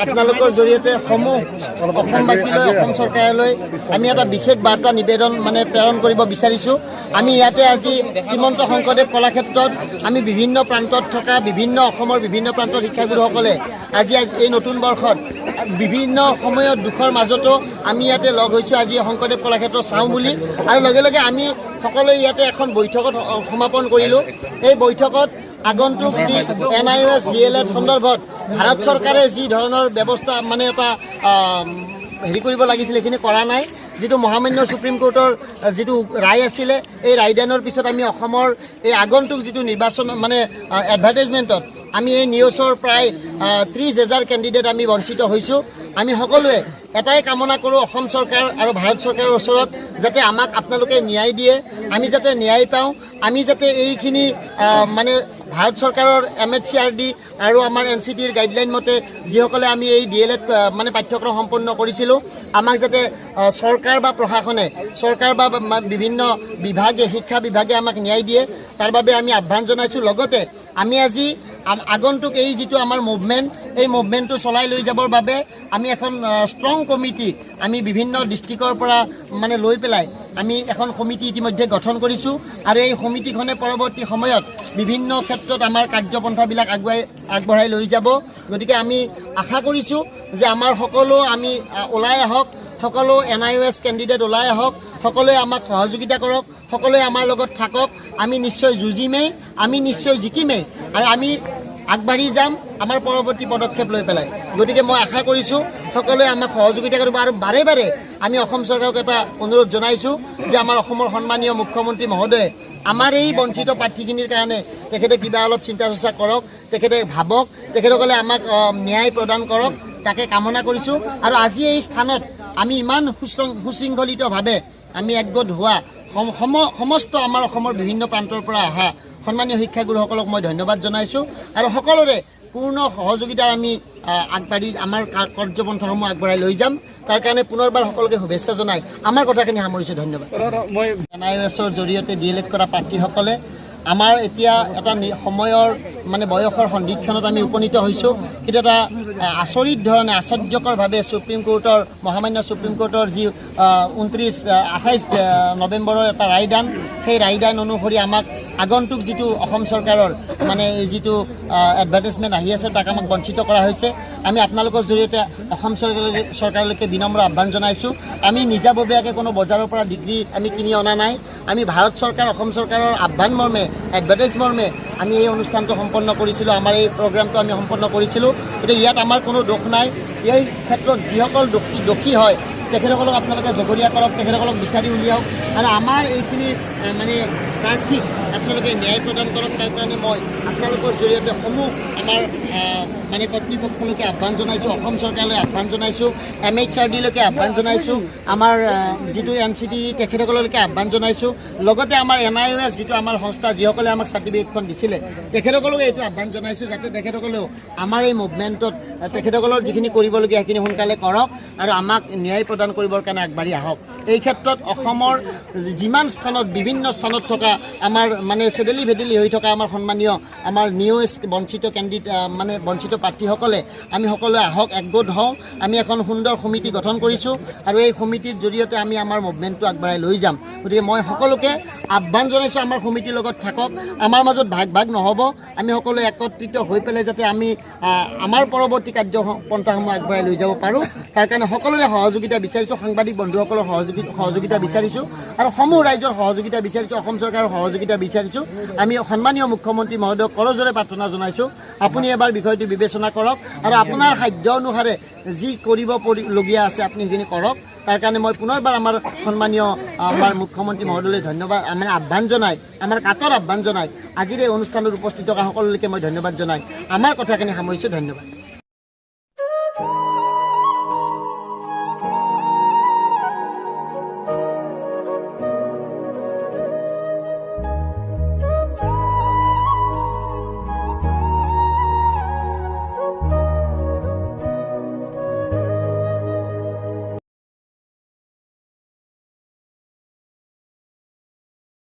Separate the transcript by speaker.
Speaker 1: আপোনালোকৰ জৰিয়তে সমূহ অসমবাসীলৈ অসম চৰকাৰলৈ আমি এটা বিশেষ বাৰ্তা নিবেদন প্ৰেৰণ কৰিব বিচাৰিছোঁ। আমি ইয়াতে আজি শ্ৰীমন্ত শংকৰদেৱ কলাক্ষেত্ৰত আমি বিভিন্ন প্ৰান্তত থকা অসমৰ বিভিন্ন প্ৰান্তৰ শিক্ষাগুৰুসকলে আজি এই নতুন বৰ্ষত বিভিন্ন সময়ত দুখৰ মাজতো আমি ইয়াতে লগ হৈছোঁ আজি শংকৰদেৱ কলাক্ষেত্ৰ চাওঁ বুলি, আৰু লগে লগে আমি সকলোৱে ইয়াতে এখন বৈঠকত সমাপন কৰিলোঁ। এই বৈঠকত আগন্তুক যি NIOS DLED সন্দৰ্ভত ভাৰত চৰকাৰে যি ধৰণৰ ব্যৱস্থা এটা হেৰি কৰিব লাগিছিল সেইখিনি কৰা নাই। যিটো মহামান্য সুপ্ৰিম কোৰ্টৰ যিটো ৰায় আছিলে এই ৰায়দানৰ পিছত আমি অসমৰ এই আগন্তুক যিটো নিৰ্বাচন এডভাৰটাইজমেণ্টত আমি এই নিউজৰ প্ৰায় 30,000 কেণ্ডিডেট আমি বঞ্চিত হৈছোঁ। আমি সকলোৱে এটাই কামনা কৰোঁ অসম চৰকাৰ আৰু ভাৰত চৰকাৰৰ ওচৰত যাতে আমাক আপোনালোকে ন্যায় দিয়ে, আমি যাতে ন্যায় পাওঁ, আমি যাতে এইখিনি ভাৰত চৰকাৰৰ MHCRD আৰু আমাৰ NCTৰ গাইডলাইন মতে যিসকলে আমি এই DLED পাঠ্যক্ৰম সম্পন্ন কৰিছিলোঁ আমাক যাতে চৰকাৰ বা প্ৰশাসনে বা বিভিন্ন বিভাগে শিক্ষা বিভাগে আমাক ন্যায় দিয়ে, তাৰ বাবে আমি আহ্বান জনাইছোঁ। লগতে আমি আজি আগন্তুক এই যিটো আমাৰ মুভমেণ্ট এই মুভমেণ্টটো চলাই লৈ যাবৰ বাবে আমি এখন ষ্ট্ৰং কমিটি আমি বিভিন্ন ডিষ্ট্ৰিক্টৰ পৰা লৈ পেলাই আমি এখন সমিতি ইতিমধ্যে গঠন কৰিছোঁ, আৰু এই সমিতিখনে পৰৱৰ্তী সময়ত বিভিন্ন ক্ষেত্ৰত আমাৰ কাৰ্যপন্থাবিলাক আগবঢ়াই লৈ যাব। গতিকে আমি আশা কৰিছোঁ যে আমাৰ সকলো আমি ওলাই আহক, সকলো NIOS কেণ্ডিডেট ওলাই আহক, সকলোৱে আমাক সহযোগিতা কৰক, সকলোৱে আমাৰ লগত থাকক। আমি নিশ্চয় যুঁজিমেই, আমি নিশ্চয় জিকিমেই, আৰু আমি আগবাঢ়ি যাম আমাৰ পৰৱৰ্তী পদক্ষেপ লৈ পেলাই। গতিকে মই আশা কৰিছোঁ সকলোৱে আমাক সহযোগিতা কৰিব, আৰু বাৰে বাৰে আমি অসম চৰকাৰক এটা অনুৰোধ জনাইছোঁ যে আমাৰ অসমৰ সন্মানীয় মুখ্যমন্ত্ৰী মহোদয়ে আমাৰ এই বঞ্চিত প্ৰাৰ্থীখিনিৰ কাৰণে তেখেতে কিবা অলপ চিন্তা চৰ্চা কৰক, তেখেতে ভাবক, তেখেতসকলে আমাক ন্যায় প্ৰদান কৰক, তাকে কামনা কৰিছোঁ। আৰু আজি এই স্থানত আমি ইমান সুশৃংখলিতভাৱে আমি একগোট হোৱা সমস্ত আমাৰ অসমৰ বিভিন্ন প্ৰান্তৰ পৰা অহা সন্মানীয় শিক্ষাগুৰুসকলক মই ধন্যবাদ জনাইছোঁ, আৰু সকলোৰে পূৰ্ণ সহযোগিতাৰ আমি আগবাঢ়ি আমাৰ কাৰ্যপন্থাসমূহ আগবঢ়াই লৈ যাম। তাৰ কাৰণে পুনৰবাৰ সকলোকে শুভেচ্ছা জনাই আমাৰ কথাখিনি সামৰিছোঁ। ধন্যবাদ। NIOSৰ জৰিয়তে DLED কৰা প্ৰাৰ্থীসকলে আমাৰ এতিয়া এটা সময়ৰ বয়সৰ সন্ধিক্ষণত আমি উপনীত হৈছোঁ, কিন্তু এটা আচৰিত ধৰণে আশ্চৰ্যকৰভাৱে মহামান্য সুপ্ৰিম কোৰ্টৰ যি 28 নৱেম্বৰৰ এটা ৰায়দান, সেই ৰায়দান অনুসৰি আমাক আগন্তুক যিটো অসম চৰকাৰৰ যিটো এডভাৰটাইজমেণ্ট আহি আছে তাক আমাক বঞ্চিত কৰা হৈছে। আমি আপোনালোকৰ জৰিয়তে অসম চৰকাৰলৈকে বিনম্ৰ আহ্বান জনাইছোঁ। আমি নিজাববীয়াকৈ কোনো বজাৰৰ পৰা ডিগ্ৰী আমি কিনি অনা নাই। আমি ভাৰত চৰকাৰ অসম চৰকাৰৰ আহ্বান মৰ্মে এডভাৰটাইজ মৰ্মে আমি এই অনুষ্ঠানটো সম্পন্ন কৰিছিলোঁ, আমাৰ এই প্ৰগ্ৰামটো আমি সম্পন্ন কৰিছিলোঁ। গতিকে ইয়াত আমাৰ কোনো দোষ নাই। এই ক্ষেত্ৰত যিসকল দোষী হয় তেখেতসকলক আপোনালোকে জগৰীয়া কৰক, তেখেতসকলক বিচাৰি উলিয়াওক, আৰু আমাৰ এইখিনি প্ৰাৰ্থীক আপোনালোকে ন্যায় প্ৰদান কৰক। তাৰ কাৰণে মই আপোনালোকৰ জৰিয়তে সমূহ আমাৰ কৰ্তৃপক্ষলৈকে আহ্বান জনাইছোঁ, অসম চৰকাৰলৈ আহ্বান জনাইছোঁ, MHRDলৈকে আহ্বান জনাইছোঁ, আমাৰ যিটো NCT তেখেতসকললৈকে আহ্বান জনাইছোঁ, লগতে আমাৰ NIOS যিটো আমাৰ সংস্থা যিসকলে আমাক চাৰ্টিফিকেটখন দিছিলে তেখেতসকলকে এইটো আহ্বান জনাইছোঁ যাতে তেখেতসকলেও আমাৰ এই মুভমেণ্টত তেখেতসকলৰ যিখিনি কৰিবলগীয়া সেইখিনি সোনকালে কৰক, আৰু আমাক ন্যায় প্ৰদান কৰিবৰ কাৰণে আগবাঢ়ি আহক। এই ক্ষেত্ৰত অসমৰ যিমান স্থানত বিভিন্ন স্থানত থকা আমাৰ চেডেলি ভেডেলি হৈ থকা আমাৰ সন্মানীয় আমাৰ নিউজ বঞ্চিত বঞ্চিত প্ৰাৰ্থীসকলে আমি সকলোৱে আহক, একগোট হওঁ। আমি এখন সুন্দৰ সমিতি গঠন কৰিছোঁ, আৰু এই সমিতিৰ জৰিয়তে আমি আমাৰ মুভমেণ্টটো আগবঢ়াই লৈ যাম। গতিকে মই সকলোকে আহ্বান জনাইছোঁ আমাৰ সমিতিৰ লগত থাকক, আমাৰ মাজত ভাগ নহ'ব। আমি সকলোৱে একত্ৰিত হৈ পেলাই যাতে আমি আমাৰ পৰৱৰ্তী কাৰ্যপন্থাসমূহ আগবঢ়াই লৈ যাব পাৰোঁ, তাৰ কাৰণে সকলোৰে সহযোগিতা বিচাৰিছোঁ, সাংবাদিক বন্ধুসকলৰ সহযোগিতা বিচাৰিছোঁ, আৰু সমূহ ৰাইজৰ সহযোগিতা বিচাৰিছোঁ, অসম চৰকাৰৰ সহযোগিতা বিচাৰিছোঁ। আমি সন্মানীয় মুখ্যমন্ত্ৰী মহোদয়ক কৰজোৰে প্ৰাৰ্থনা জনাইছোঁ, আপুনি এবাৰ বিষয়টো বিবেচনা কৰক, আৰু আপোনাৰ সাধ্য অনুসাৰে যি কৰিবলগীয়া আছে আপুনি সেইখিনি কৰক। তাৰ কাৰণে মই পুনৰবাৰ আমাৰ সন্মানীয় আমাৰ মুখ্যমন্ত্ৰী মহোদয়লৈ ধন্যবাদ আহ্বান জনাই, আমাৰ কাটৰ আহ্বান জনাই আজিৰ এই অনুষ্ঠানত উপস্থিত থকা সকলোলৈকে মই ধন্যবাদ জনাই আমাৰ কথাখিনি সামৰিছোঁ। ধন্যবাদ।